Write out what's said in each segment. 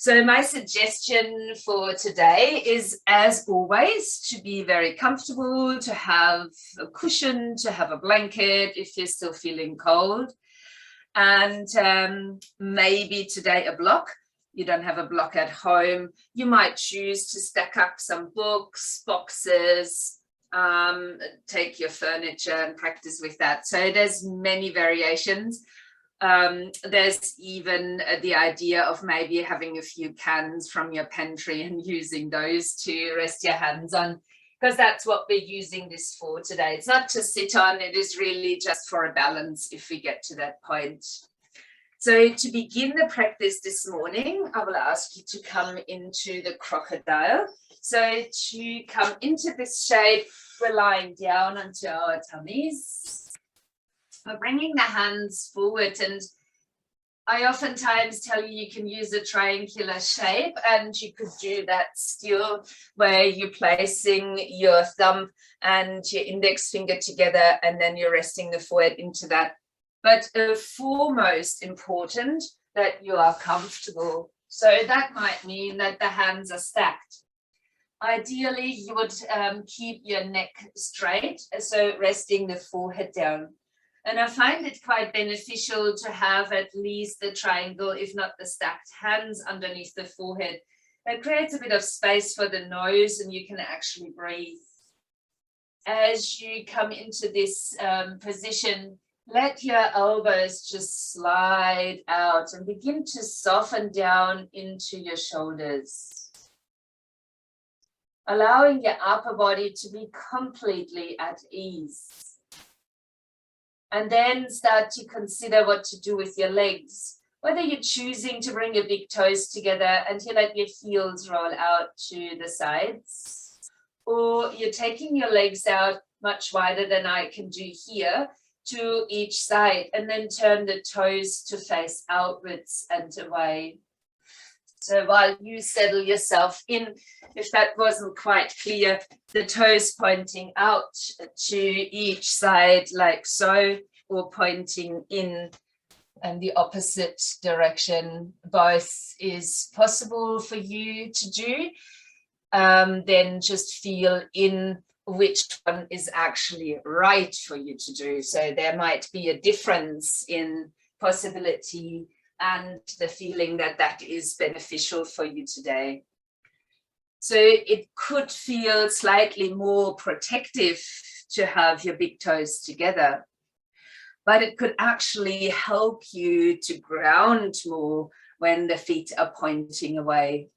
So my suggestion for today is, as always, to be very comfortable, to have a cushion, to have a blanket if you're still feeling cold, and maybe today a block. You don't have a block at home. You might choose to stack up some books, boxes, take your furniture and practice with that. So there's many variations. There's even the idea of maybe having a few cans from your pantry and using those to rest your hands on, because that's what we're using this for today. It's not to sit on, it is really just for a balance if we get to that point. So to begin the practice this morning, I will ask you to come into the crocodile. So to come into this shape, we're lying down onto our tummies. We're bringing the hands forward, and I oftentimes tell you you can use a triangular shape, and you could do that still where you're placing your thumb and your index finger together, and then you're resting the forehead into that. But foremost important that you are comfortable. So that might mean that the hands are stacked. Ideally, you would keep your neck straight, so resting the forehead down. And I find it quite beneficial to have at least the triangle, if not the stacked hands underneath the forehead. It creates a bit of space for the nose and you can actually breathe. As you come into this position, let your elbows just slide out and begin to soften down into your shoulders. Allowing your upper body to be completely at ease. And then start to consider what to do with your legs. Whether you're choosing to bring your big toes together and you let your heels roll out to the sides, or you're taking your legs out much wider than I can do here to each side, and then turn the toes to face outwards and away. So while you settle yourself in, if that wasn't quite clear, the toes pointing out to each side like so, or pointing in and the opposite direction, both is possible for you to do. Then just feel in which one is actually right for you to do. So there might be a difference in possibility and the feeling that that is beneficial for you today. So it could feel slightly more protective to have your big toes together, but it could actually help you to ground more when the feet are pointing away.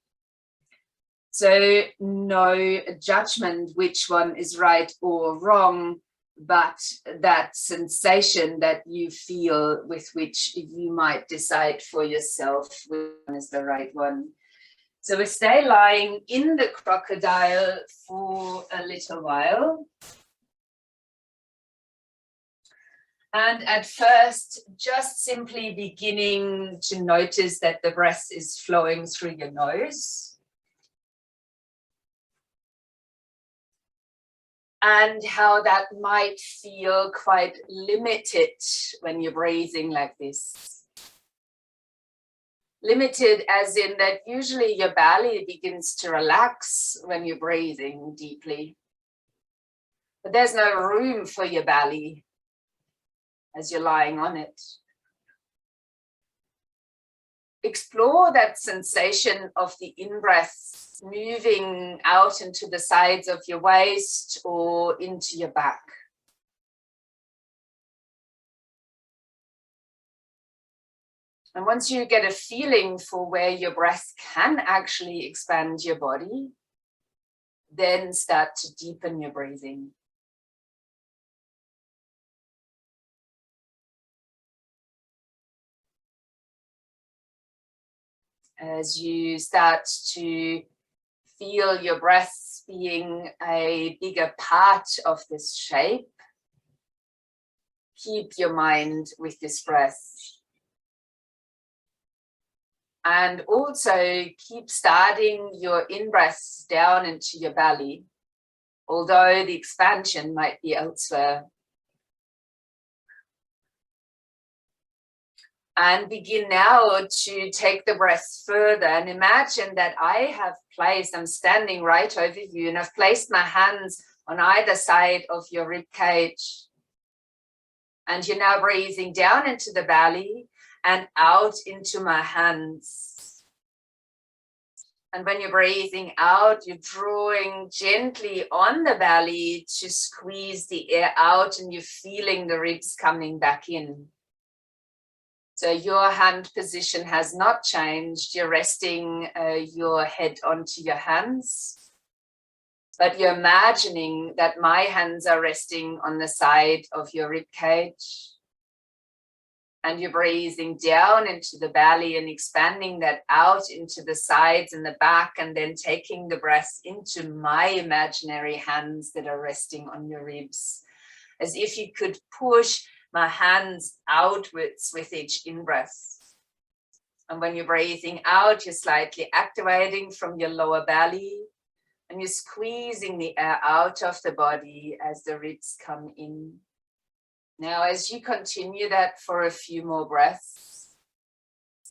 So no judgment which one is right or wrong, but that sensation that you feel with which you might decide for yourself which one is the right one. So we stay lying in the crocodile for a little while. And at first, just simply beginning to notice that the breath is flowing through your nose. And how that might feel quite limited when you're breathing like this. Limited as in that usually your belly begins to relax when you're breathing deeply. But there's no room for your belly as you're lying on it. Explore that sensation of the in-breath moving out into the sides of your waist or into your back. And once you get a feeling for where your breath can actually expand your body, then start to deepen your breathing. As you start to feel your breath being a bigger part of this shape, keep your mind with this breath. And also keep starting your in-breath down into your belly, although the expansion might be elsewhere. And begin now to take the breath further and imagine that I'm standing right over you and I've placed my hands on either side of your rib cage. And you're now breathing down into the belly and out into my hands. And when you're breathing out, you're drawing gently on the belly to squeeze the air out, and you're feeling the ribs coming back in. So your hand position has not changed. You're resting your head onto your hands, but you're imagining that my hands are resting on the side of your rib cage. And you're breathing down into the belly and expanding that out into the sides and the back, and then taking the breath into my imaginary hands that are resting on your ribs, as if you could push my hands outwards with each in-breath. And when you're breathing out, you're slightly activating from your lower belly, and you're squeezing the air out of the body as the ribs come in. Now, as you continue that for a few more breaths,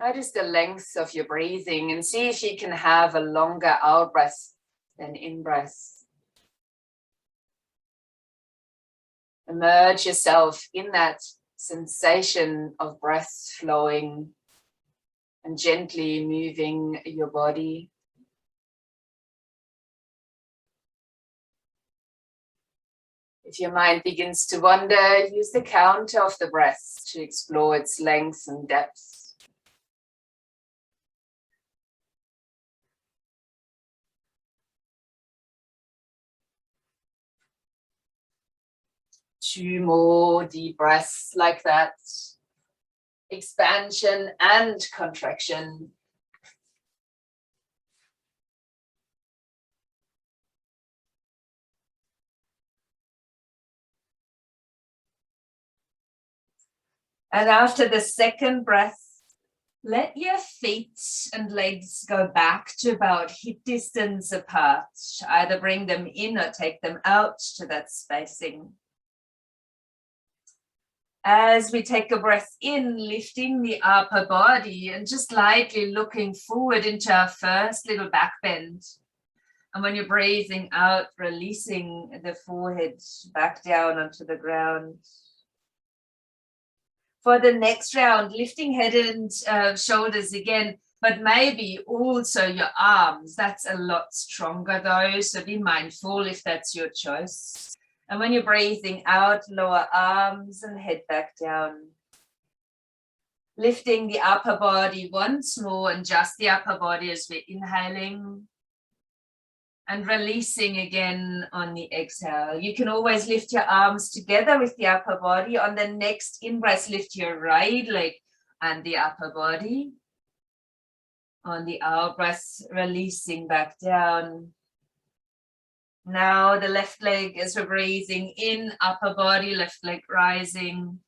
notice the length of your breathing and see if you can have a longer out breath than in breath. Immerse yourself in that sensation of breath flowing and gently moving your body. If your mind begins to wander, use the count of the breath to explore its length and depth. Two more deep breaths like that. Expansion and contraction. And after the second breath, let your feet and legs go back to about hip distance apart. Either bring them in or take them out to that spacing. As we take a breath in, lifting the upper body and just lightly looking forward into our first little back bend. And when you're breathing out, releasing the forehead back down onto the ground. For the next round, lifting head and shoulders again, but maybe also your arms. That's a lot stronger though, so be mindful if that's your choice. And when you're breathing out, lower arms and head back down. Lifting the upper body once more, and just the upper body as we're inhaling. And releasing again on the exhale. You can always lift your arms together with the upper body. On the next in-breath, lift your right leg and the upper body. On the out-breath, releasing back down. Now the left leg as we're breathing in, upper body, left leg rising.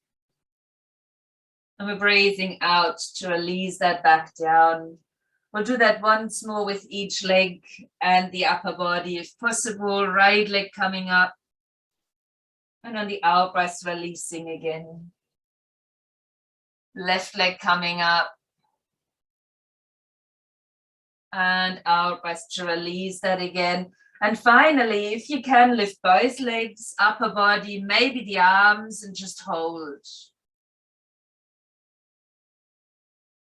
And we're breathing out to release that back down. We'll do that once more with each leg and the upper body if possible. Right leg coming up. And on the out breath, releasing again. Left leg coming up. And out breath to release that again. And finally, if you can, lift both legs, upper body, maybe the arms, and just hold.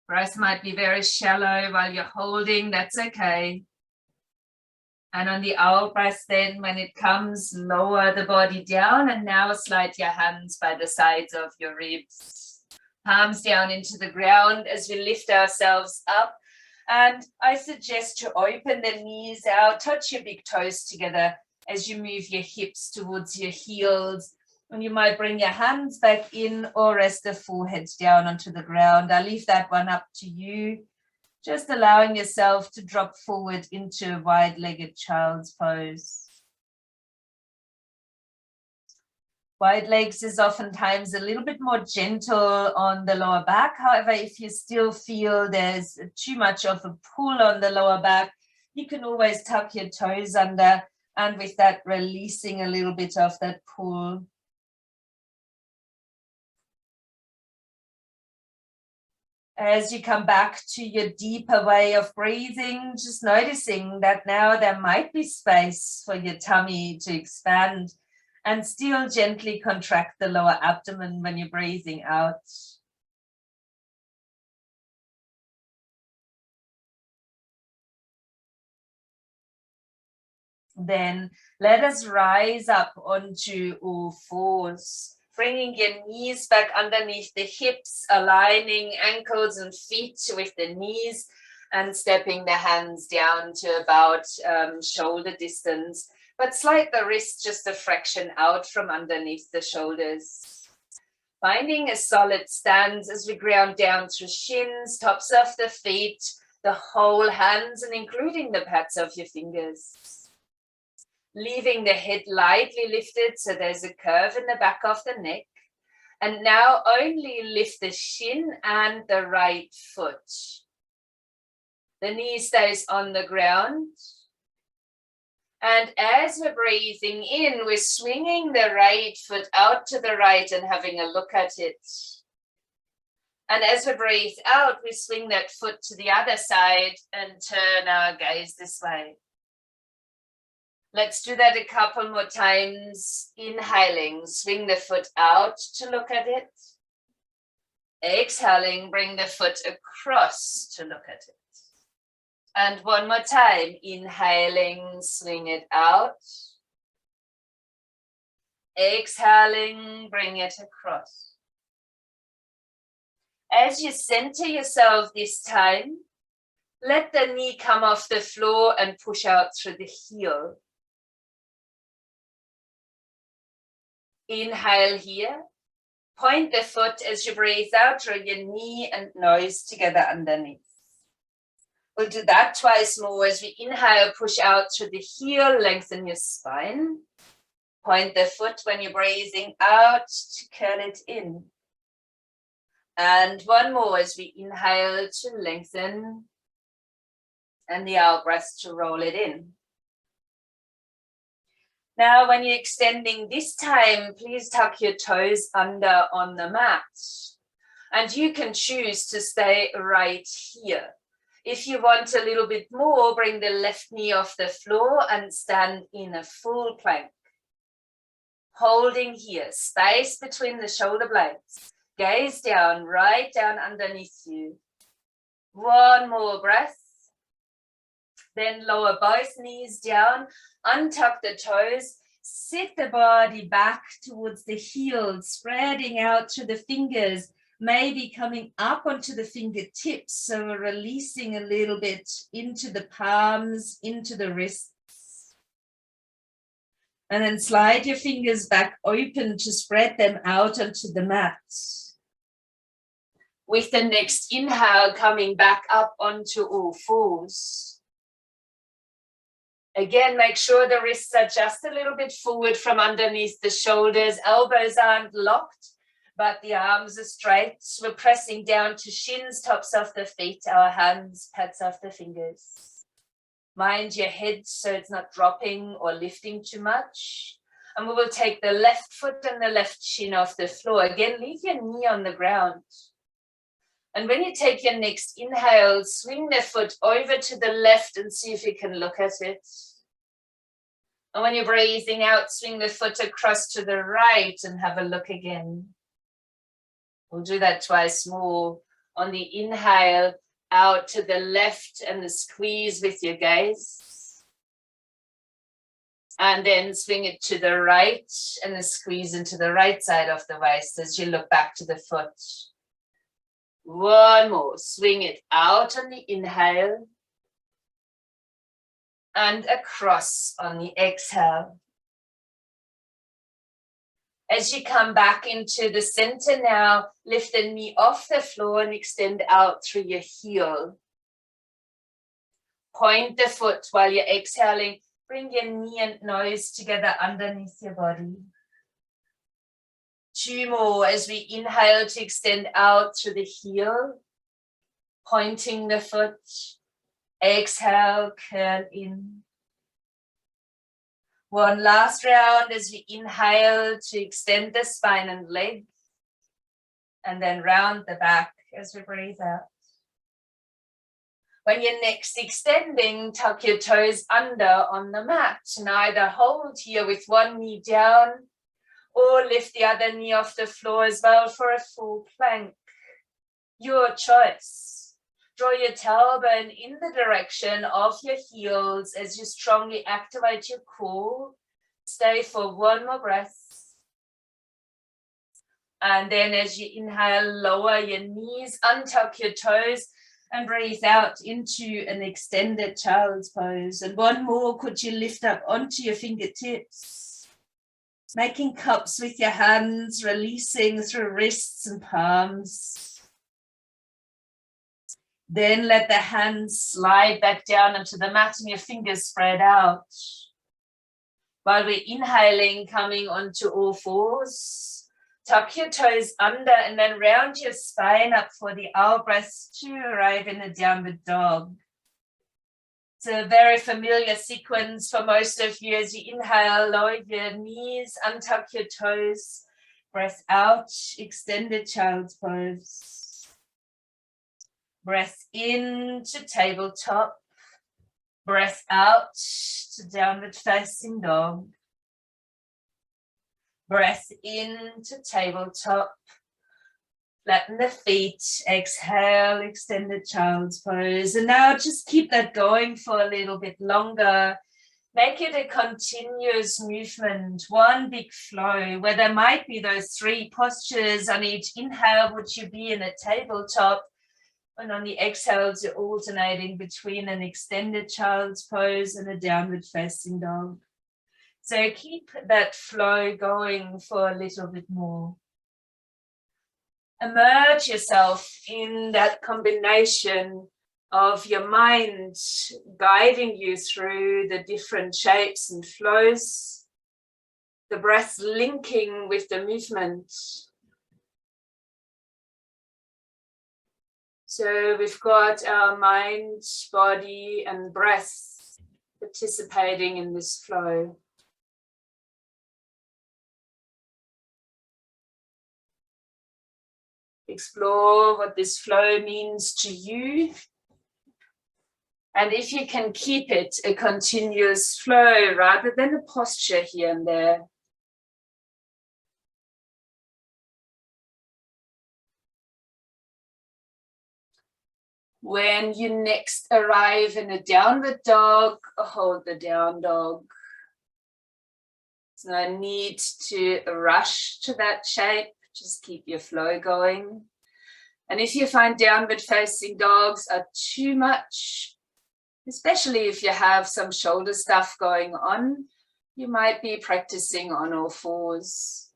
Breath might be very shallow while you're holding, that's okay. And on the out breath then, when it comes, lower the body down, and now slide your hands by the sides of your ribs. Palms down into the ground as we lift ourselves up. And I suggest to open the knees out, touch your big toes together as you move your hips towards your heels. And you might bring your hands back in or rest the forehead down onto the ground. I'll leave that one up to you. Just allowing yourself to drop forward into a wide-legged child's pose. Wide legs is oftentimes a little bit more gentle on the lower back. However, if you still feel there's too much of a pull on the lower back, you can always tuck your toes under, and with that, releasing a little bit of that pull. As you come back to your deeper way of breathing, just noticing that now there might be space for your tummy to expand, and still gently contract the lower abdomen when you're breathing out. Then let us rise up onto all fours, bringing your knees back underneath the hips, aligning ankles and feet with the knees, and stepping the hands down to about shoulder distance, but slide the wrist just a fraction out from underneath the shoulders. Finding a solid stance as we ground down through shins, tops of the feet, the whole hands, and including the pads of your fingers. Leaving the head lightly lifted so there's a curve in the back of the neck. And now only lift the shin and the right foot. The knee stays on the ground. And as we're breathing in, we're swinging the right foot out to the right and having a look at it. And as we breathe out, we swing that foot to the other side and turn our gaze this way. Let's do that a couple more times. Inhaling, swing the foot out to look at it. Exhaling, bring the foot across to look at it. And one more time. Inhaling, swing it out. Exhaling, bring it across. As you center yourself this time, let the knee come off the floor and push out through the heel. Inhale here. Point the foot as you breathe out, draw your knee and nose together underneath. We'll do that twice more. As we inhale, push out through the heel, lengthen your spine. Point the foot when you're breathing out to curl it in. And one more as we inhale to lengthen, and the out breath to roll it in. Now, when you're extending this time, please tuck your toes under on the mat. And you can choose to stay right here. If you want a little bit more, bring the left knee off the floor and stand in a full plank. Holding here, space between the shoulder blades. Gaze down, right down underneath you. One more breath. Then lower both knees down, untuck the toes, sit the body back towards the heels, spreading out through the fingers, maybe coming up onto the fingertips, so we're releasing a little bit into the palms, into the wrists. And then slide your fingers back open to spread them out onto the mat. With the next inhale, coming back up onto all fours. Again, make sure the wrists are just a little bit forward from underneath the shoulders. Elbows aren't locked, but the arms are straight. We're pressing down to shins, tops of the feet, our hands, pads of the fingers. Mind your head so it's not dropping or lifting too much. And we will take the left foot and the left shin off the floor. Again, leave your knee on the ground. And when you take your next inhale, swing the foot over to the left and see if you can look at it. And when you're breathing out, swing the foot across to the right and have a look again. We'll do that twice more. On the inhale, out to the left and the squeeze with your gaze. And then swing it to the right and the squeeze into the right side of the waist as you look back to the foot. One more, swing it out on the inhale and across on the exhale. As you come back into the center now, lift the knee off the floor and extend out through your heel. Point the foot while you're exhaling. Bring your knee and nose together underneath your body. Two more as we inhale to extend out through the heel, pointing the foot. Exhale, curl in. One last round as we inhale to extend the spine and legs. And then round the back as we breathe out. When you're next extending, tuck your toes under on the mat and either hold here with one knee down or lift the other knee off the floor as well for a full plank. Your choice. Draw your tailbone in the direction of your heels as you strongly activate your core. Stay for one more breath. And then as you inhale, lower your knees, untuck your toes, and breathe out into an extended child's pose. And one more, could you lift up onto your fingertips, making cups with your hands, releasing through wrists and palms. Then let the hands slide back down onto the mat and your fingers spread out. While we're inhaling, coming onto all fours. Tuck your toes under and then round your spine up for the owl breath to arrive in a downward dog. It's a very familiar sequence for most of you. As you inhale, lower your knees, untuck your toes, breath out, extended child's pose. Breath in to tabletop, breath out to downward facing dog. Breath into tabletop, flatten the feet, exhale, extended child's pose. And now just keep that going for a little bit longer. Make it a continuous movement, one big flow, where there might be those three postures. On each inhale, would you be in a tabletop? And on the exhales, you're alternating between an extended child's pose and a downward facing dog. So keep that flow going for a little bit more. Immerse yourself in that combination of your mind guiding you through the different shapes and flows, the breath linking with the movement. So we've got our mind, body, and breath participating in this flow. Explore what this flow means to you. And if you can keep it a continuous flow rather than a posture here and there. When you next arrive in a downward dog, hold the down dog. There's no need to rush to that shape. Just keep your flow going. And if you find downward facing dogs are too much, especially if you have some shoulder stuff going on, you might be practicing on all fours.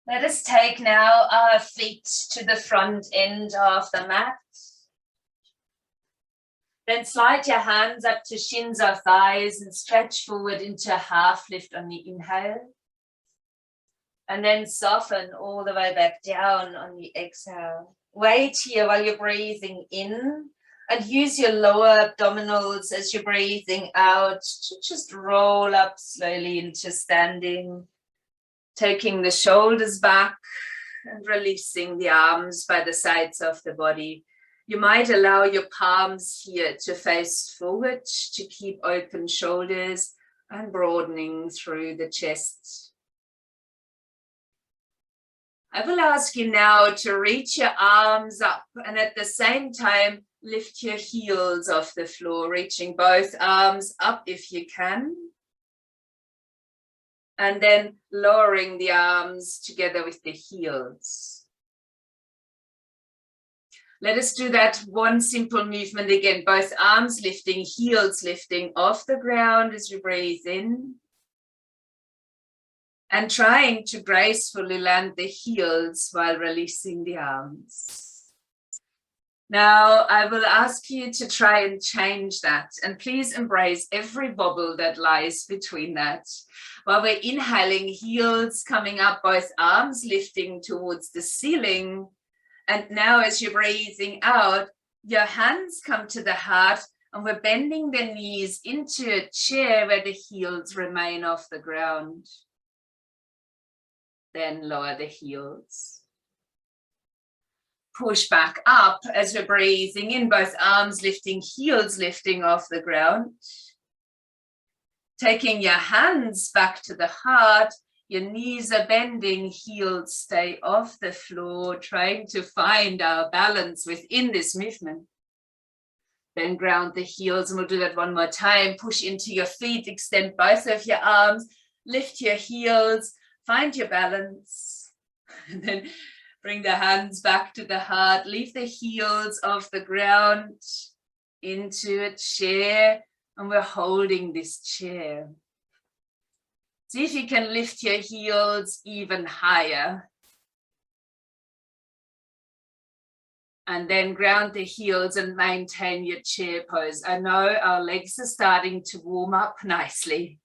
Let us take now our feet to the front end of the mat. Then slide your hands up to shins or thighs and stretch forward into a half lift on the inhale. And then soften all the way back down on the exhale. Wait here while you're breathing in and use your lower abdominals as you're breathing out to just roll up slowly into standing, taking the shoulders back and releasing the arms by the sides of the body. You might allow your palms here to face forward to keep open shoulders and broadening through the chest. I will ask you now to reach your arms up and at the same time lift your heels off the floor, reaching both arms up if you can. And then lowering the arms together with the heels. Let us do that one simple movement again, both arms lifting, heels lifting off the ground as we breathe in. And trying to gracefully land the heels while releasing the arms. Now I will ask you to try and change that, and please embrace every bubble that lies between that. While we're inhaling, heels coming up, both arms lifting towards the ceiling. And now as you're breathing out, your hands come to the heart and we're bending the knees into a chair where the heels remain off the ground. Then lower the heels. Push back up as we're breathing in, both arms lifting, heels lifting off the ground. Taking your hands back to the heart, your knees are bending, heels stay off the floor, trying to find our balance within this movement. Then ground the heels, and we'll do that one more time. Push into your feet, extend both of your arms, lift your heels, find your balance. And then bring the hands back to the heart, leave the heels off the ground into a chair, and we're holding this chair. See if you can lift your heels even higher. And then ground the heels and maintain your chair pose. I know our legs are starting to warm up nicely.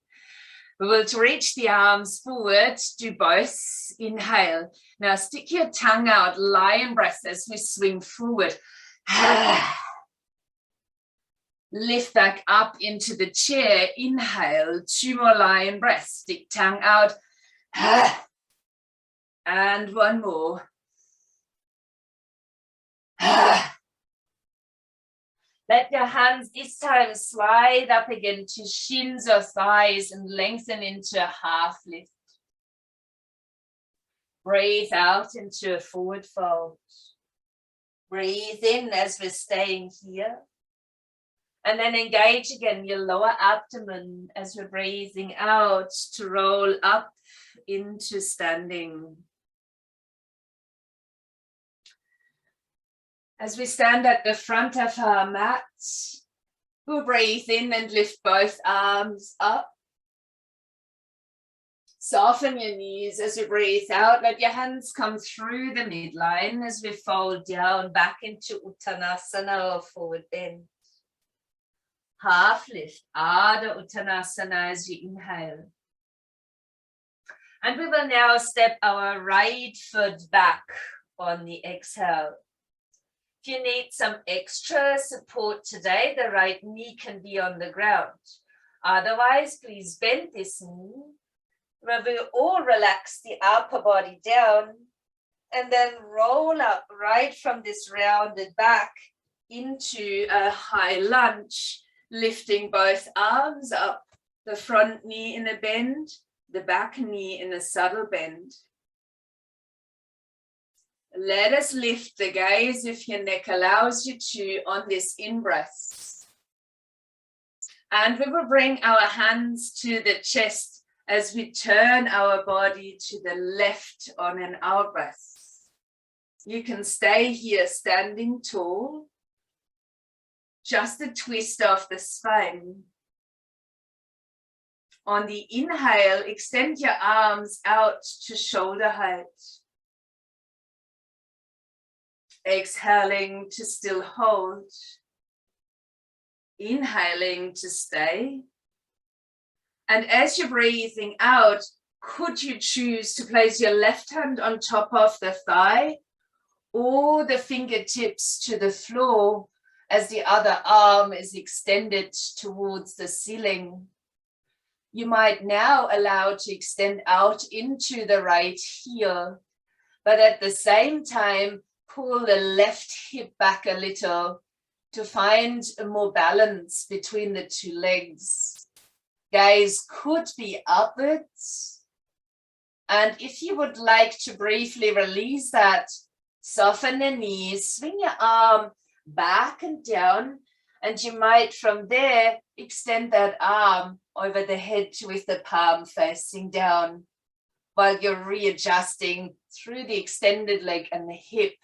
We will reach the arms forward, do both. Inhale. Now stick your tongue out, lion breath as we swing forward. Lift back up into the chair. Inhale, 2 more lion breaths. Stick tongue out. And one more. Let your hands this time slide up again to shins or thighs and lengthen into a half lift. Breathe out into a forward fold. Breathe in as we're staying here. And then engage again your lower abdomen as we're breathing out to roll up into standing. As we stand at the front of our mat, we'll breathe in and lift both arms up. Soften your knees as you breathe out. Let your hands come through the midline as we fold down back into Uttanasana or forward bend. Half lift, Ardha Uttanasana as you inhale. And we will now step our right foot back on the exhale. If you need some extra support today, the right knee can be on the ground. Otherwise, please bend this knee. Where we all relax the upper body down and then roll up right from this rounded back into a high lunge, lifting both arms up, the front knee in a bend, the back knee in a subtle bend. Let us lift the gaze, if your neck allows you to, on this in-breath. And we will bring our hands to the chest as we turn our body to the left on an out-breath. You can stay here standing tall. Just a twist of the spine. On the inhale, extend your arms out to shoulder height. Exhaling to still hold. Inhaling to stay. And as you're breathing out, could you choose to place your left hand on top of the thigh or the fingertips to the floor as the other arm is extended towards the ceiling? You might now allow to extend out into the right heel, but at the same time, pull the left hip back a little to find more balance between the two legs. Gaze could be upwards. And if you would like to briefly release that, soften the knees, swing your arm back and down, and you might from there extend that arm over the head with the palm facing down while you're readjusting through the extended leg and the hip.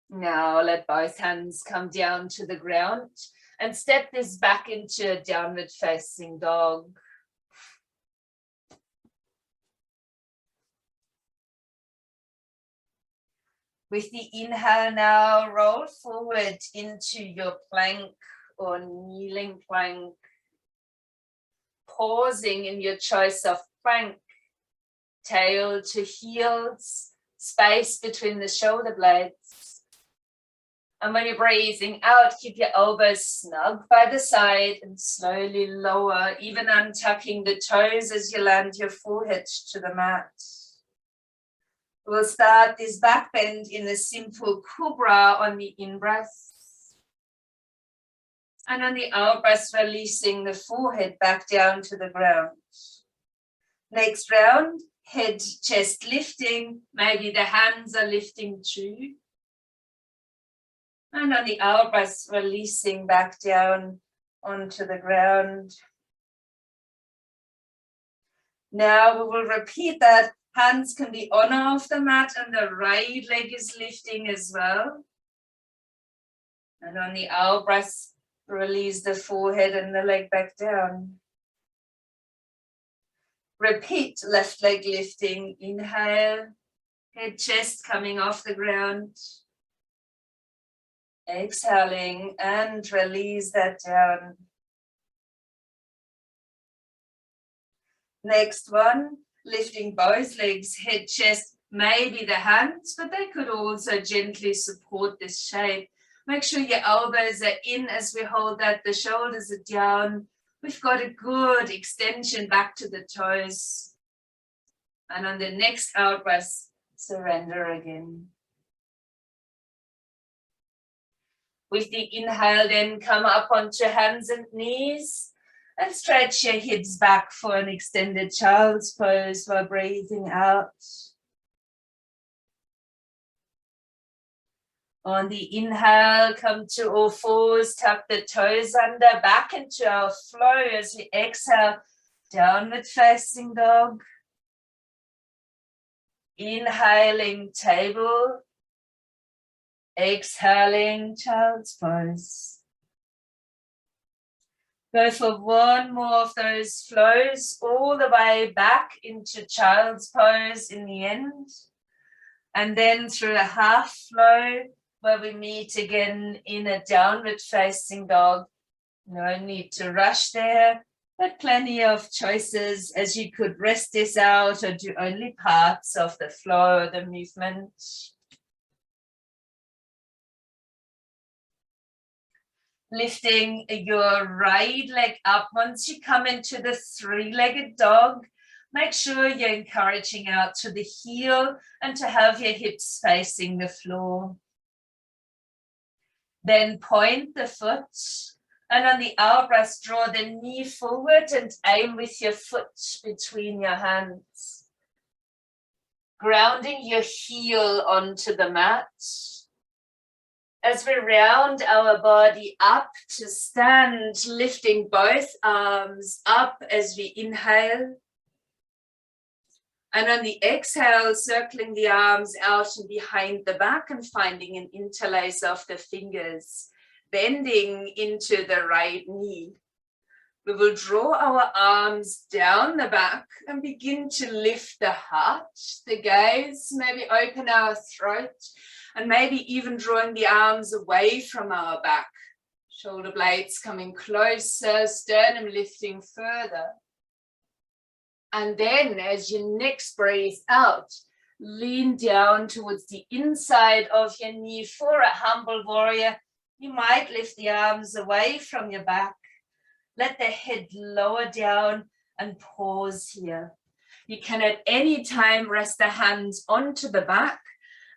Now let both hands come down to the ground and step this back into a downward facing dog. With the inhale now, roll forward into your plank or kneeling plank. Pausing in your choice of plank, tail to heels, space between the shoulder blades. And when you're breathing out, keep your elbows snug by the side and slowly lower, even untucking the toes as you land your forehead to the mat. We'll start this back bend in a simple cobra on the in-breath. And on the out-breath, releasing the forehead back down to the ground. Next round, head, chest lifting. Maybe the hands are lifting too. And on the out-breath, releasing back down onto the ground. Now we will repeat that. Hands can be on or off the mat and the right leg is lifting as well. And on the out-breath, release the forehead and the leg back down. Repeat, left leg lifting, inhale, head, chest coming off the ground. Exhaling and release that down. Next one, lifting both legs, head, chest, maybe the hands, but they could also gently support this shape. Make sure your elbows are in as we hold that, the shoulders are down. We've got a good extension back to the toes. And on the next out breath, surrender again. With the inhale, then come up onto hands and knees and stretch your hips back for an extended child's pose while breathing out. On the inhale, come to all fours, tuck the toes under, back into our flow as we exhale, downward facing dog. Inhaling, table. Exhaling, child's pose. Go for one more of those flows all the way back into child's pose in the end. And then through a half flow where we meet again in a downward facing dog. No need to rush there, but plenty of choices as you could rest this out or do only parts of the flow or the movement. Lifting your right leg up. Once you come into the three-legged dog, make sure you're encouraging out to the heel and to have your hips facing the floor. Then point the foot, and on the out breath, draw the knee forward and aim with your foot between your hands. Grounding your heel onto the mat. As we round our body up to stand, lifting both arms up as we inhale. And on the exhale, circling the arms out and behind the back and finding an interlace of the fingers, bending into the right knee. We will draw our arms down the back and begin to lift the heart, the gaze, maybe open our throat, and maybe even drawing the arms away from our back. Shoulder blades coming closer, sternum lifting further. And then as you next breathe out, lean down towards the inside of your knee for a humble warrior. You might lift the arms away from your back. Let the head lower down and pause here. You can at any time rest the hands onto the back,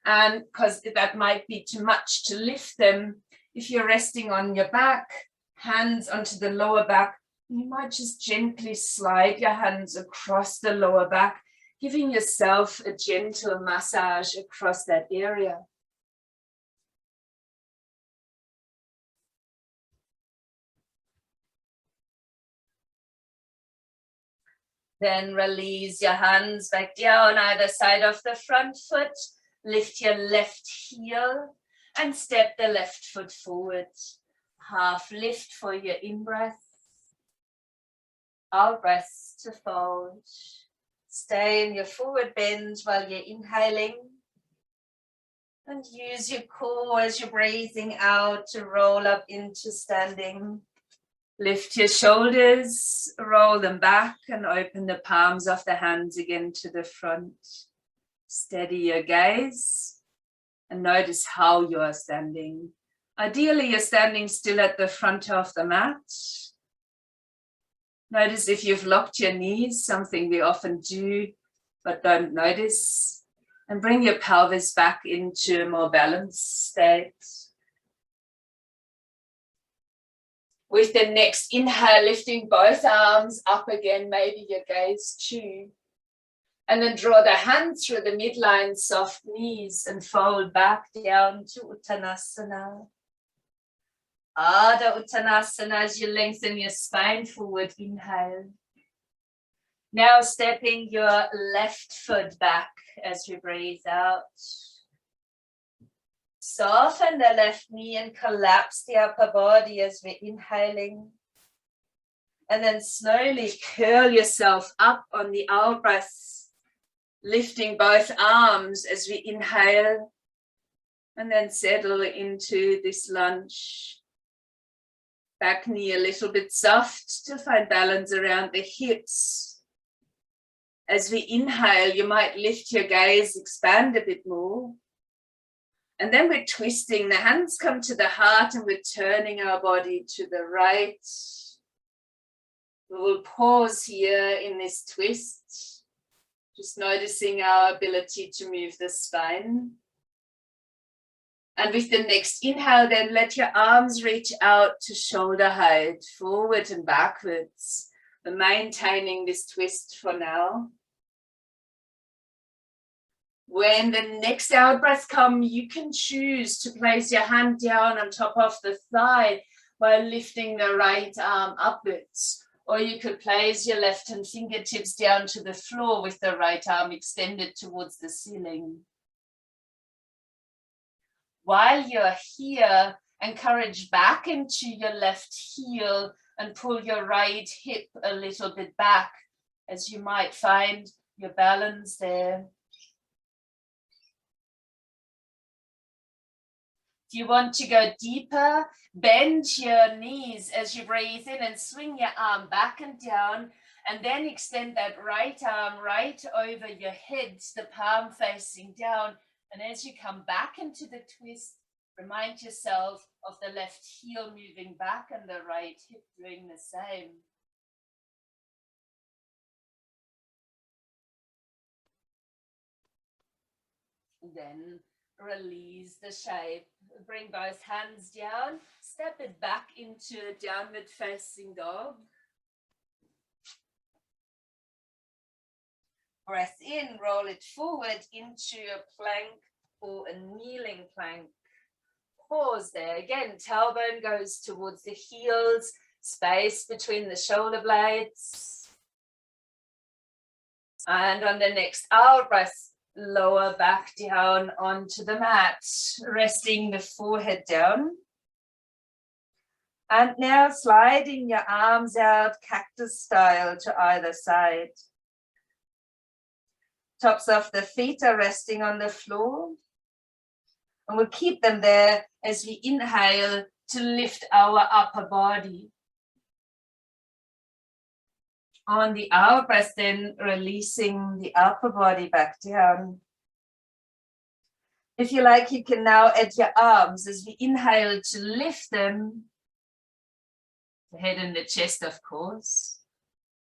and because that might be too much to lift them. If you're resting on your back, hands onto the lower back, you might just gently slide your hands across the lower back, giving yourself a gentle massage across that area. Then release your hands back down either side of the front foot. Lift your left heel and step the left foot forward. Half lift for your in-breath. Out breath to fold. Stay in your forward bend while you're inhaling. And use your core as you're breathing out to roll up into standing. Lift your shoulders, roll them back and open the palms of the hands again to the front. Steady your gaze and notice how you are standing. Ideally, you're standing still at the front of the mat. Notice if you've locked your knees, something we often do, but don't notice. And bring your pelvis back into a more balanced state. With the next inhale, lifting both arms up again, maybe your gaze too. And then draw the hands through the midline, soft knees, and fold back down to Uttanasana. Ardha Uttanasana as you lengthen your spine forward, inhale. Now stepping your left foot back as we breathe out. Soften the left knee and collapse the upper body as we're inhaling. And then slowly curl yourself up on the out breath, lifting both arms as we inhale. And then settle into this lunge. Back knee a little bit soft to find balance around the hips. As we inhale, you might lift your gaze, expand a bit more. And then we're twisting, the hands come to the heart and we're turning our body to the right. We will pause here in this twist, just noticing our ability to move the spine. And with the next inhale, then let your arms reach out to shoulder height, forward and backwards, but maintaining this twist for now. When the next out breath comes, you can choose to place your hand down on top of the thigh while lifting the right arm upwards. Or you could place your left hand fingertips down to the floor with the right arm extended towards the ceiling. While you're here, encourage back into your left heel and pull your right hip a little bit back as you might find your balance there. If you want to go deeper, bend your knees as you breathe in and swing your arm back and down, and then extend that right arm right over your head, the palm facing down. And as you come back into the twist, remind yourself of the left heel moving back and the right hip doing the same. Then release the shape. Bring both hands down, step it back into a downward facing dog. Breath in, roll it forward into a plank or a kneeling plank. Pause there. Again, tailbone goes towards the heels, space between the shoulder blades. And on the next out breath, lower back down onto the mat, resting the forehead down. And now sliding your arms out cactus style to either side. Tops of the feet are resting on the floor. And we'll keep them there as we inhale to lift our upper body. On the out breath, then releasing the upper body back down. If you like, you can now add your arms as we inhale to lift them. The head and the chest, of course.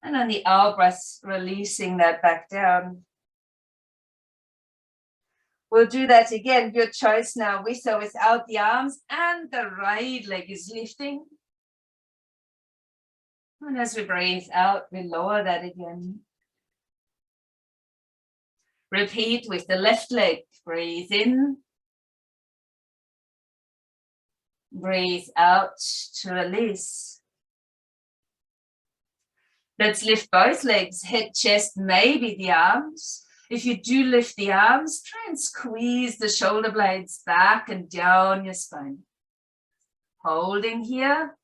And on the out breath, releasing that back down. We'll do that again, your choice now, with or without the arms, and the right leg is lifting. And as we breathe out, we lower that again. Repeat with the left leg. Breathe in. Breathe out to release. Let's lift both legs, head, chest, maybe the arms. If you do lift the arms, try and squeeze the shoulder blades back and down your spine. Holding here.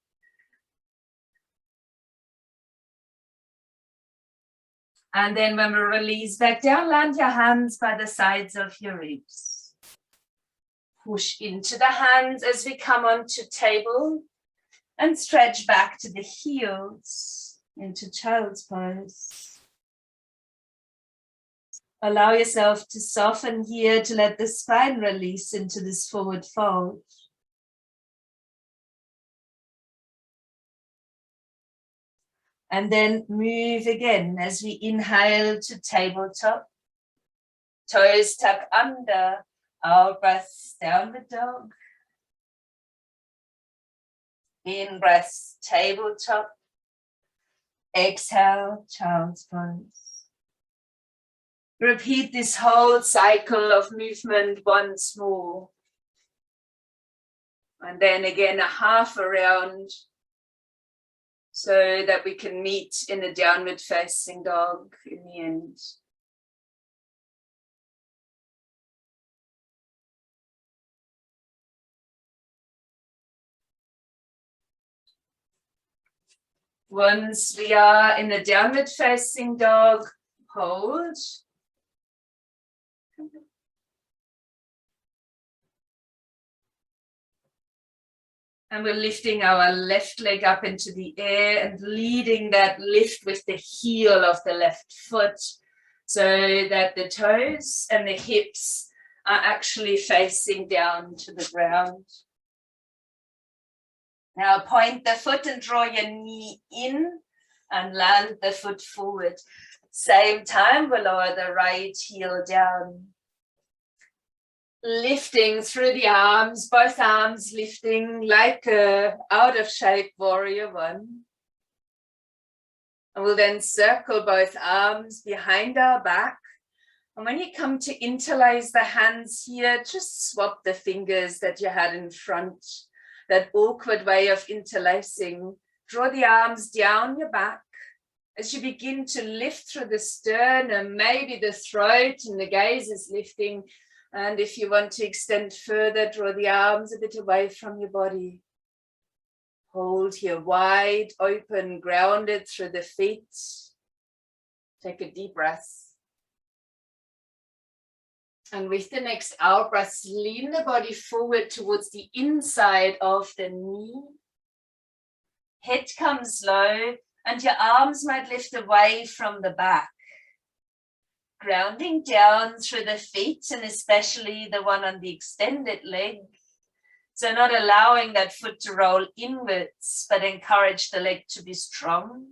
And then when we release back down, land your hands by the sides of your ribs. Push into the hands as we come onto table and stretch back to the heels into child's pose. Allow yourself to soften here to let the spine release into this forward fold. And then move again as we inhale to tabletop. Toes tuck under, out breath, downward dog. In breath, tabletop. Exhale, child's pose. Repeat this whole cycle of movement once more. And then again a half around so that we can meet in a downward facing dog in the end. Once we are in the downward facing dog, hold. And we're lifting our left leg up into the air and leading that lift with the heel of the left foot so that the toes and the hips are actually facing down to the ground. Now point the foot and draw your knee in and land the foot forward. Same time, we'll lower the right heel down. Lifting through the arms, both arms lifting like a out of shape warrior one. And we'll then circle both arms behind our back. And when you come to interlace the hands here, just swap the fingers that you had in front. That awkward way of interlacing. Draw the arms down your back. As you begin to lift through the sternum, maybe the throat and the gaze is lifting. And if you want to extend further, draw the arms a bit away from your body. Hold here wide open, grounded through the feet. Take a deep breath. And with the next out breath, lean the body forward towards the inside of the knee. Head comes low and your arms might lift away from the back. Grounding down through the feet and especially the one on the extended leg. So not allowing that foot to roll inwards, but encourage the leg to be strong.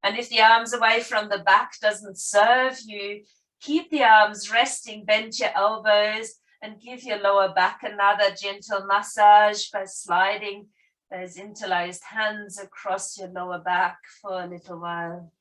And if the arms away from the back doesn't serve you, keep the arms resting, bend your elbows and give your lower back another gentle massage by sliding those interlaced hands across your lower back for a little while.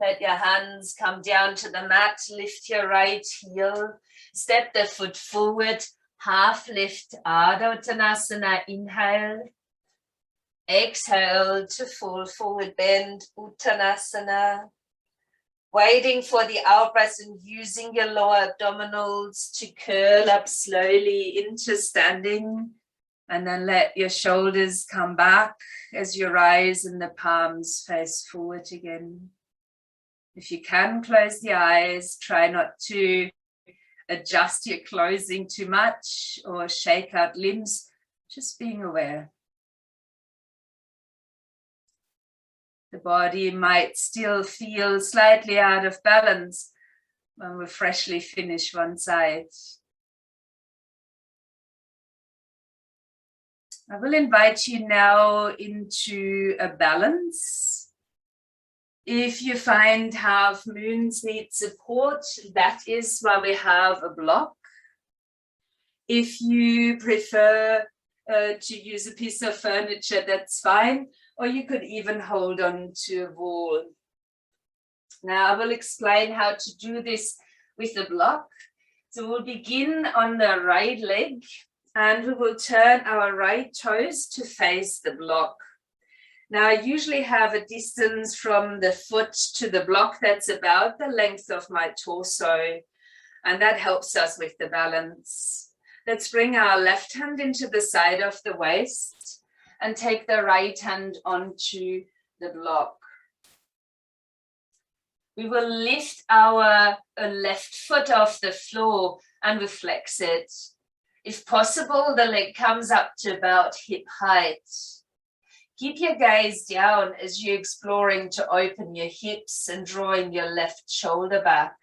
Let your hands come down to the mat, lift your right heel, step the foot forward, half lift, Ardha Uttanasana, inhale. Exhale to fall forward bend, Uttanasana. Waiting for the out breath and using your lower abdominals to curl up slowly into standing. And then let your shoulders come back as you rise and the palms face forward again. If you can close the eyes, try not to adjust your closing too much or shake out limbs, just being aware. The body might still feel slightly out of balance when we freshly finish one side. I will invite you now into a balance. If you find half moons need support, that is why we have a block. If you prefer to use a piece of furniture, that's fine. Or you could even hold on to a wall. Now I will explain how to do this with the block. So we'll begin on the right leg and we will turn our right toes to face the block. Now I usually have a distance from the foot to the block that's about the length of my torso, and that helps us with the balance. Let's bring our left hand into the side of the waist and take the right hand onto the block. We will lift our left foot off the floor and we flex it. If possible, the leg comes up to about hip height. Keep your gaze down as you're exploring to open your hips and drawing your left shoulder back.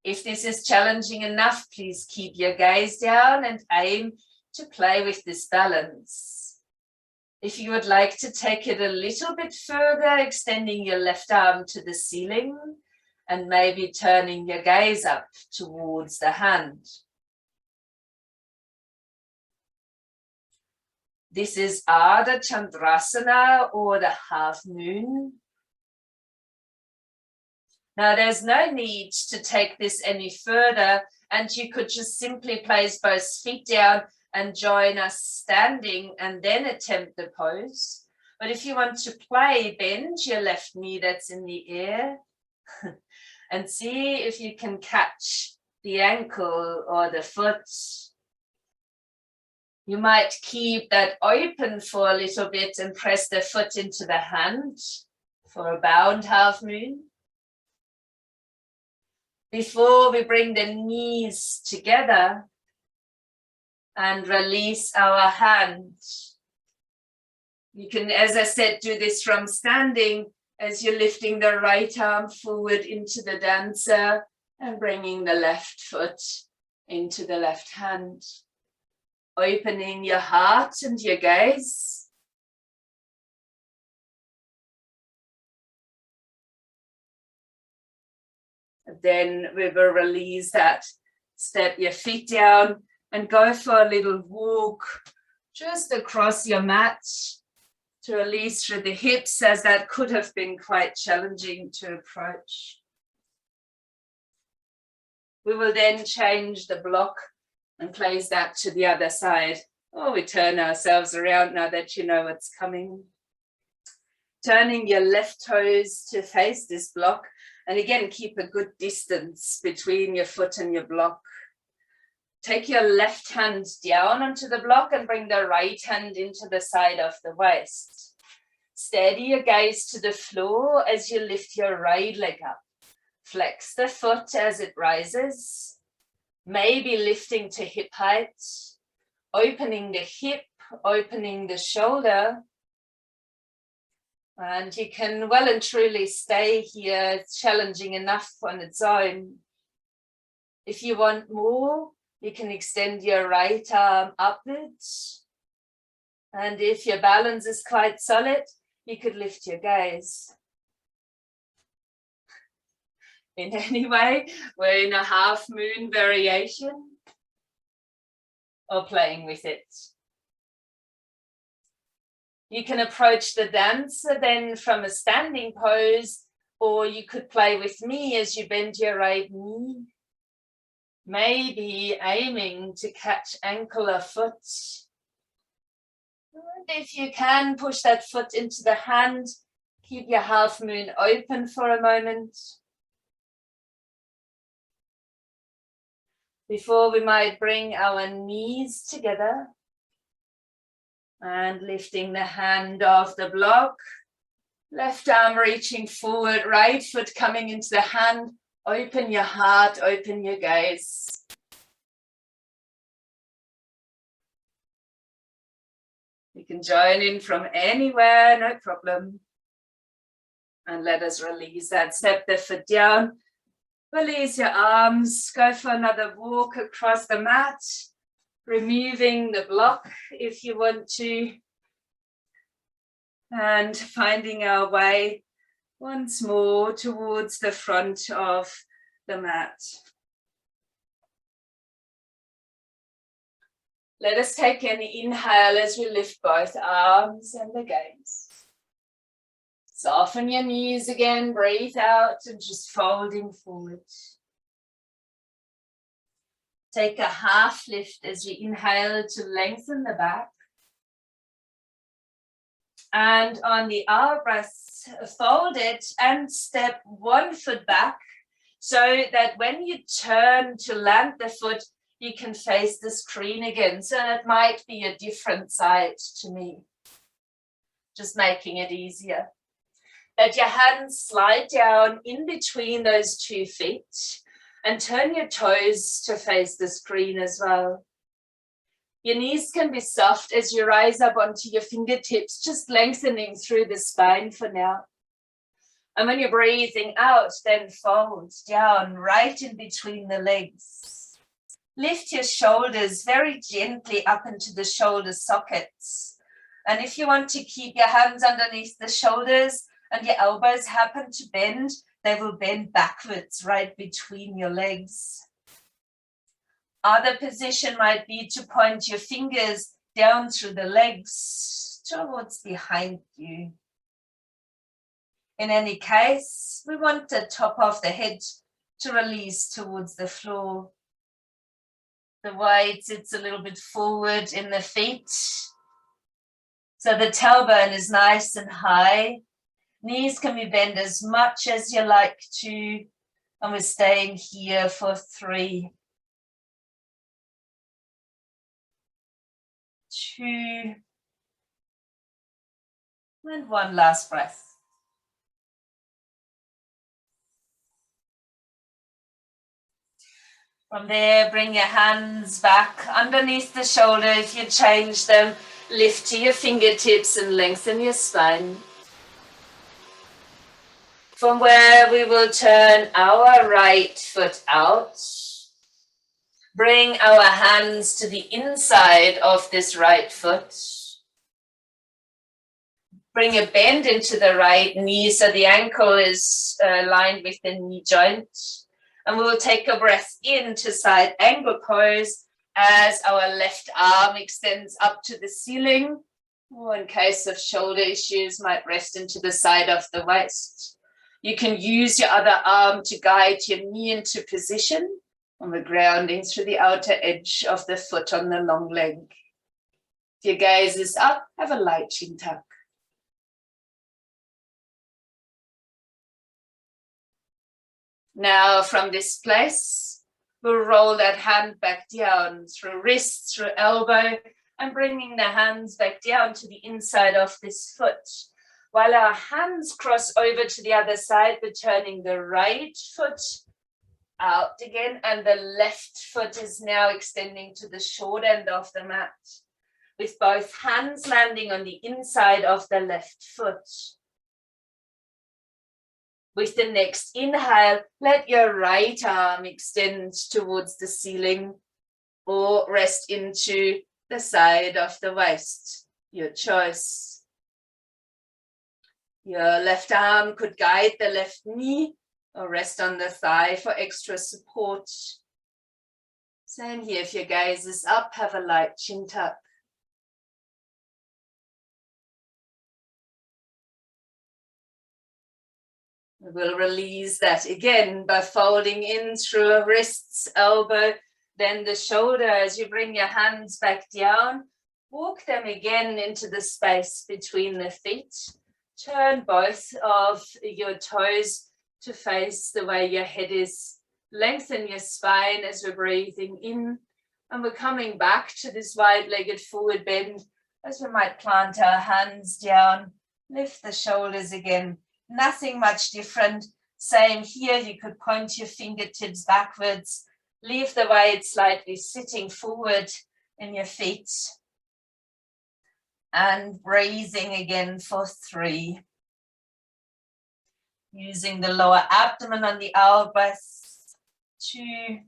If this is challenging enough, please keep your gaze down and aim to play with this balance. If you would like to take it a little bit further, extending your left arm to the ceiling and maybe turning your gaze up towards the hand. This is Ardha Chandrasana, or the half moon. Now there's no need to take this any further, and you could just simply place both feet down and join us standing and then attempt the pose. But if you want to play, bend your left knee that's in the air and see if you can catch the ankle or the foot. You might keep that open for a little bit and press the foot into the hand for a bound half moon. Before we bring the knees together and release our hand. You can, as I said, do this from standing as you're lifting the right arm forward into the dancer and bringing the left foot into the left hand. Opening your heart and your gaze. Then we will release that. Step your feet down and go for a little walk just across your mat to release through the hips, as that could have been quite challenging to approach. We will then change the block and place that to the other side. Oh, we turn ourselves around now that you know what's coming. Turning your left toes to face this block. And again, keep a good distance between your foot and your block. Take your left hand down onto the block and bring the right hand into the side of the waist. Steady your gaze to the floor as you lift your right leg up. Flex the foot as it rises. Maybe lifting to hip height. Opening the hip, opening the shoulder. And you can well and truly stay here. It's challenging enough on its own. If you want more, you can extend your right arm upwards. And if your balance is quite solid, you could lift your gaze. In any way, we're in a half moon variation or playing with it. You can approach the dancer then from a standing pose, or you could play with me as you bend your right knee. Maybe aiming to catch ankle or foot. And if you can, push that foot into the hand. Keep your half moon open for a moment. Before we might bring our knees together. And lifting the hand off the block. Left arm reaching forward, right foot coming into the hand. Open your heart, open your gaze. You can join in from anywhere, no problem. And let us release that. Step the foot down. Release your arms. Go for another walk across the mat. Removing the block if you want to. And finding our way once more towards the front of the mat. Let us take an inhale as we lift both arms and the gaze. Soften your knees again, breathe out and just folding forward. Take a half lift as you inhale to lengthen the back. And on the out breath, fold it and step one foot back so that when you turn to land the foot, you can face the screen again. So it might be a different side to me. Just making it easier. Let your hands slide down in between those 2 feet and turn your toes to face the screen as well. Your knees can be soft as you rise up onto your fingertips, just lengthening through the spine for now. And when you're breathing out, then fold down right in between the legs. Lift your shoulders very gently up into the shoulder sockets. And if you want to keep your hands underneath the shoulders and your elbows happen to bend, they will bend backwards right between your legs. Other position might be to point your fingers down through the legs towards behind you. In any case, we want the top of the head to release towards the floor. The weight sits a little bit forward in the feet. So the tailbone is nice and high. Knees can be bent as much as you like to. And we're staying here for 3, 2, and 1 last breath. From there, bring your hands back underneath the shoulder. If you change them, lift to your fingertips and lengthen your spine. From where we will turn our right foot out. Bring our hands to the inside of this right foot. Bring a bend into the right knee so the ankle is aligned with the knee joint. And we will take a breath into side angle pose as our left arm extends up to the ceiling. Or in case of shoulder issues, might rest into the side of the waist. You can use your other arm to guide your knee into position on the grounding through the outer edge of the foot on the long leg. If your gaze is up, have a light chin tuck. Now from this place, we'll roll that hand back down through wrist, through elbow, and bringing the hands back down to the inside of this foot. While our hands cross over to the other side, we're turning the right foot out again, and the left foot is now extending to the short end of the mat, with both hands landing on the inside of the left foot. With the next inhale, let your right arm extend towards the ceiling or rest into the side of the waist, your choice. Your left arm could guide the left knee or rest on the thigh for extra support. Same here, if your gaze is up, have a light chin tuck. We'll release that again by folding in through wrists, elbow, then the shoulder. As you bring your hands back down, walk them again into the space between the feet. Turn both of your toes to face the way your head is. Lengthen your spine as we're breathing in. And we're coming back to this wide-legged forward bend as we might plant our hands down. Lift the shoulders again. Nothing much different. Same here, you could point your fingertips backwards. Leave the weight slightly sitting forward in your feet. And breathing again for 3. Using the lower abdomen on the out breath. 2.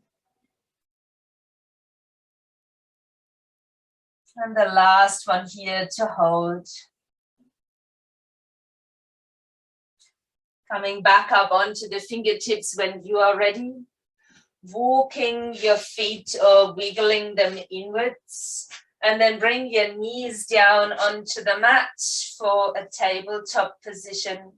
And the last one here to hold. Coming back up onto the fingertips when you are ready. Walking your feet or wiggling them inwards. And then bring your knees down onto the mat for a tabletop position.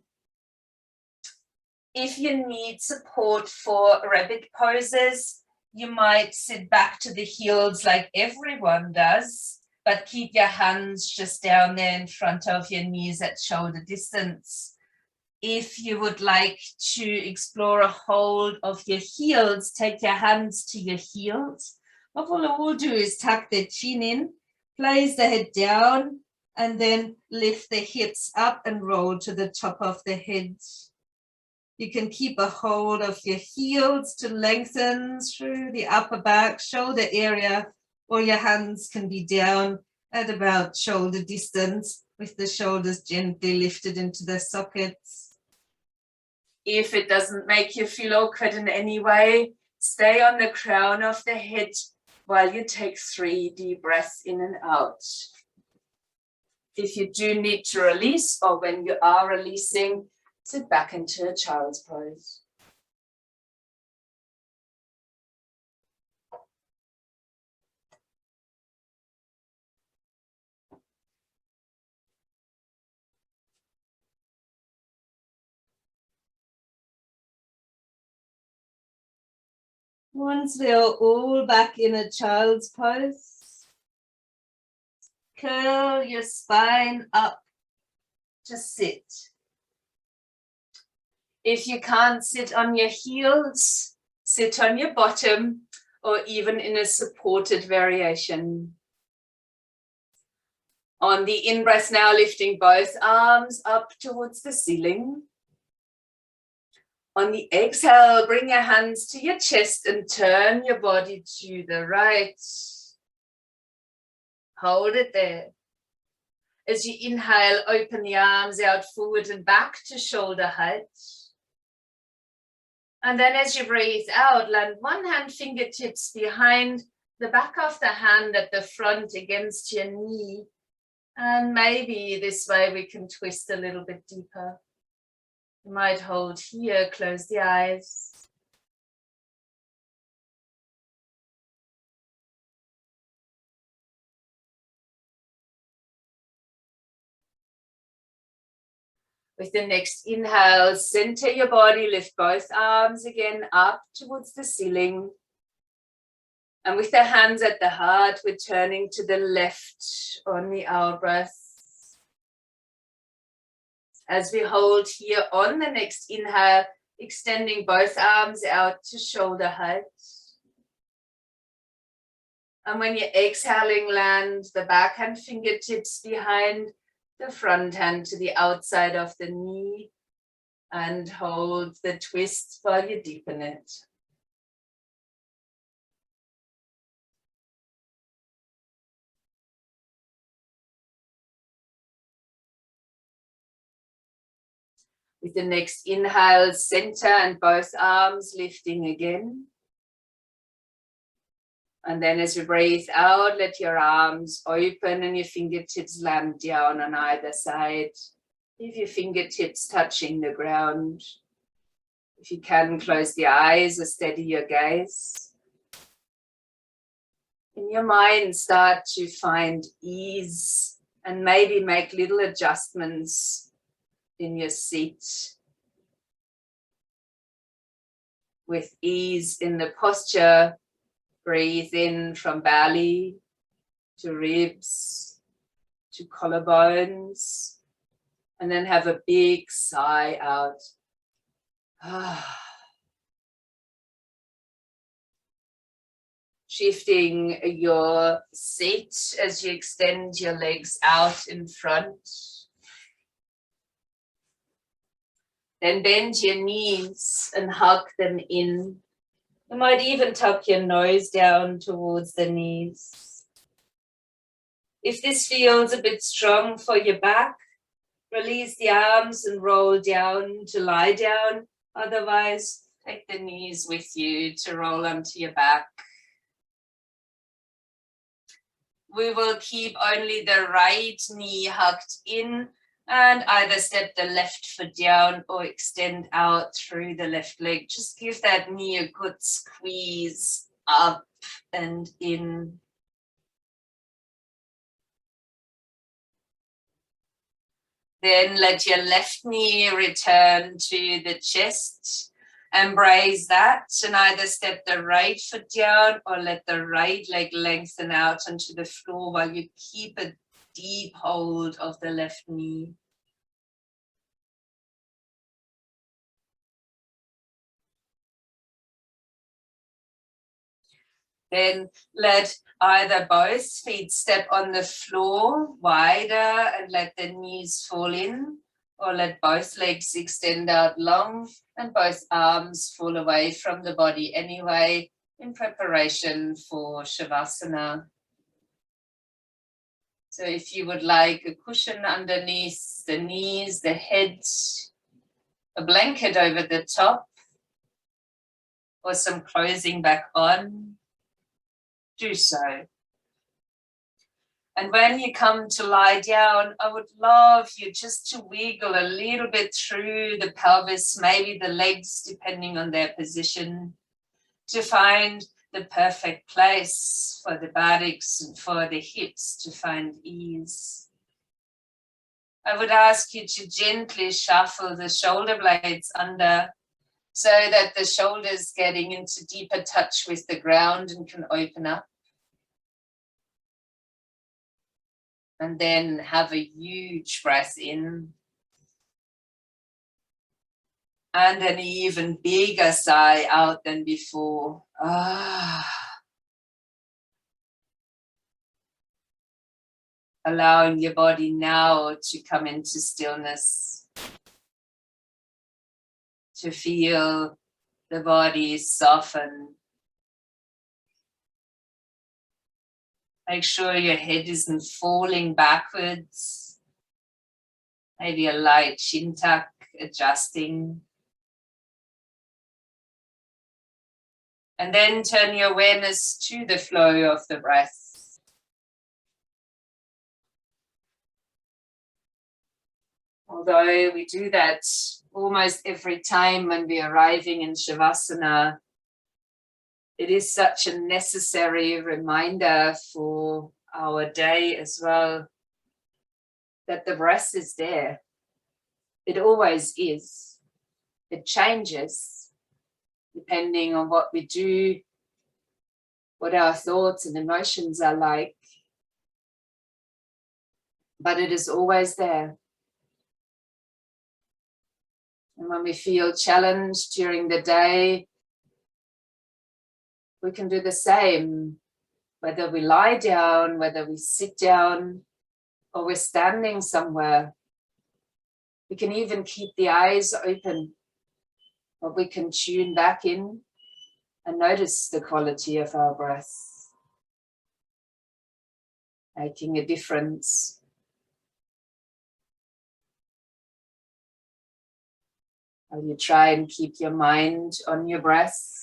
If you need support for rabbit poses, you might sit back to the heels like everyone does, but keep your hands just down there in front of your knees at shoulder distance. If you would like to explore a hold of your heels, take your hands to your heels. What we'll all do is tuck the chin in, place the head down, and then lift the hips up and roll to the top of the head. You can keep a hold of your heels to lengthen through the upper back, shoulder area, or your hands can be down at about shoulder distance with the shoulders gently lifted into their sockets. If it doesn't make you feel awkward in any way, stay on the crown of the head while you take 3 deep breaths in and out. If you do need to release, or when you are releasing, sit back into a child's pose. Once we are all back in a child's pose, curl your spine up to sit. If you can't sit on your heels, sit on your bottom or even in a supported variation. On the in-breath now, lifting both arms up towards the ceiling. On the exhale, bring your hands to your chest and turn your body to the right. Hold it there. As you inhale, open the arms out forward and back to shoulder height. And then as you breathe out, land one hand fingertips behind the back of the hand at the front against your knee. And maybe this way we can twist a little bit deeper. You might hold here, close the eyes. With the next inhale, center your body, lift both arms again up towards the ceiling. And with the hands at the heart, we're turning to the left on the out breath. As we hold here on the next inhale, extending both arms out to shoulder height. And when you're exhaling, land the backhand fingertips behind the front hand to the outside of the knee and hold the twist while you deepen it. With the next inhale, center and both arms lifting again. And then as you breathe out, let your arms open and your fingertips land down on either side. Leave your fingertips touching the ground. If you can, close the eyes or steady your gaze. In your mind, start to find ease and maybe make little adjustments in your seat. With ease in the posture, breathe in from belly to ribs to collarbones, and then have a big sigh out. Shifting your seat as you extend your legs out in front. Then bend your knees and hug them in. You might even tuck your nose down towards the knees. If this feels a bit strong for your back, release the arms and roll down to lie down. Otherwise, take the knees with you to roll onto your back. We will keep only the right knee hugged in and either step the left foot down or extend out through the left leg. Just give that knee a good squeeze up and in. Then let your left knee return to the chest. Embrace that and either step the right foot down or let the right leg lengthen out onto the floor while you keep a deep hold of the left knee. Then let either both feet step on the floor wider and let the knees fall in, or let both legs extend out long and both arms fall away from the body anyway in preparation for Shavasana. So if you would like a cushion underneath the knees, the head, a blanket over the top or some clothing back on, do so. And when you come to lie down, I would love you just to wiggle a little bit through the pelvis, maybe the legs, depending on their position, to find the perfect place for the buttocks and for the hips to find ease. I would ask you to gently shuffle the shoulder blades under so that the shoulders getting into deeper touch with the ground and can open up. And then have a huge breath in. And an even bigger sigh out than before. Allowing your body now to come into stillness. To feel the body soften. Make sure your head isn't falling backwards. Maybe a light chin tuck, adjusting. And then turn your awareness to the flow of the breath. Although we do that almost every time when we're arriving in Shavasana, it is such a necessary reminder for our day as well, that the breath is there. It always is. It changes depending on what we do, what our thoughts and emotions are like. But it is always there. And when we feel challenged during the day, we can do the same, whether we lie down, whether we sit down, or we're standing somewhere. We can even keep the eyes open, but we can tune back in and notice the quality of our breath, making a difference. While you try and keep your mind on your breath,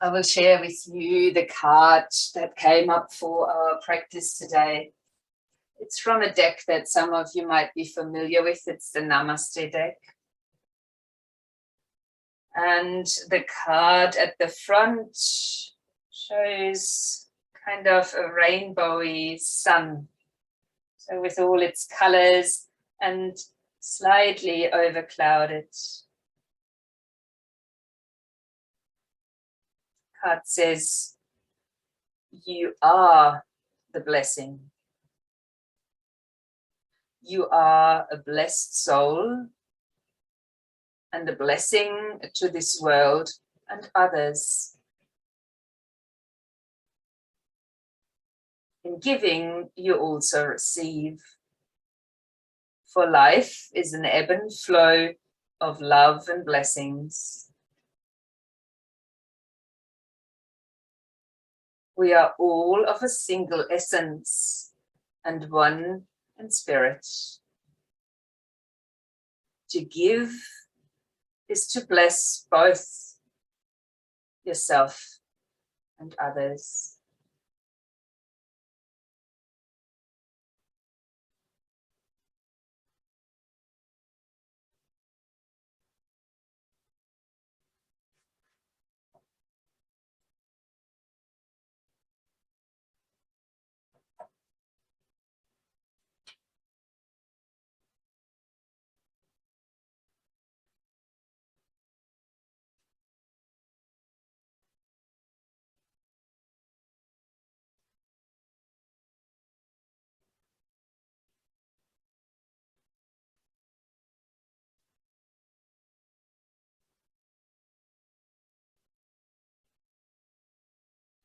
I will share with you the card that came up for our practice today. It's from a deck that some of you might be familiar with. It's the Namaste deck. And the card at the front shows kind of a rainbowy sun. So with all its colors and slightly overclouded. Card says, you are the blessing. You are a blessed soul and a blessing to this world and others. In giving, you also receive. For life is an ebb and flow of love and blessings. We are all of a single essence and one in spirit. To give is to bless both yourself and others.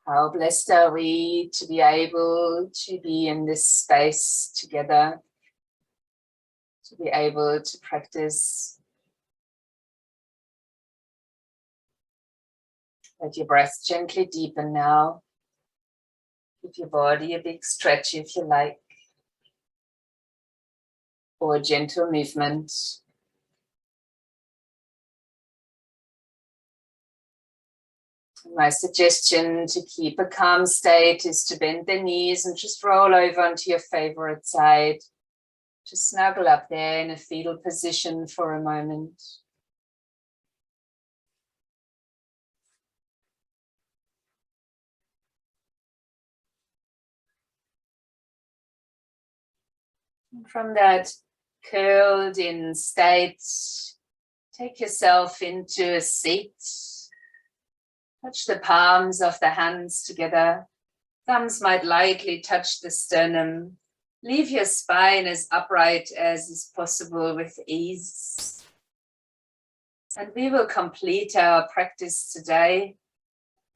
How blessed are we to be able to be in this space together, to be able to practice. Let your breath gently deepen now. Give your body a big stretch if you like. or gentle movement. My suggestion to keep a calm state is to bend the knees and just roll over onto your favorite side. Just snuggle up there in a fetal position for a moment. And from that curled in state, take yourself into a seat. Touch the palms of the hands together. Thumbs might lightly touch the sternum. Leave your spine as upright as is possible with ease. And we will complete our practice today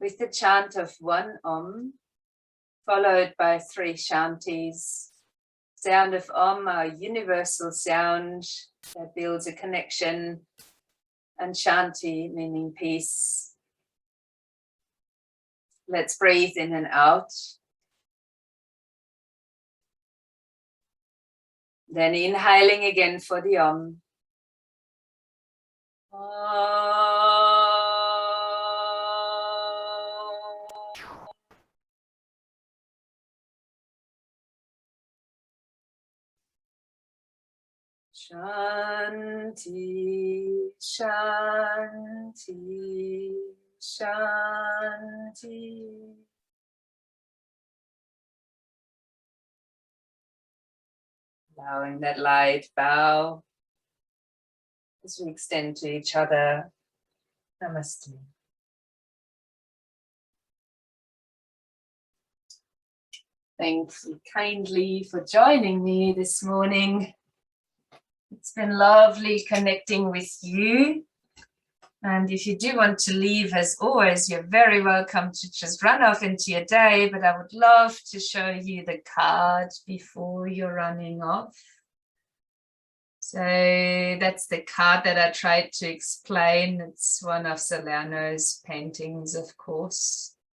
with the chant of one Om, followed by 3 Shantis. Sound of Om, our universal sound that builds a connection, and Shanti meaning peace. Let's breathe in and out. Then inhaling again for the Om. Shanti, Shanti, Shanti. Allowing that light bow as we extend to each other. Namaste. Thank you kindly for joining me this morning. It's been lovely connecting with you. And if you do want to leave, as always, you're very welcome to just run off into your day, but I would love to show you the card before you're running off. So that's the card that I tried to explain. It's one of Salerno's paintings, of course.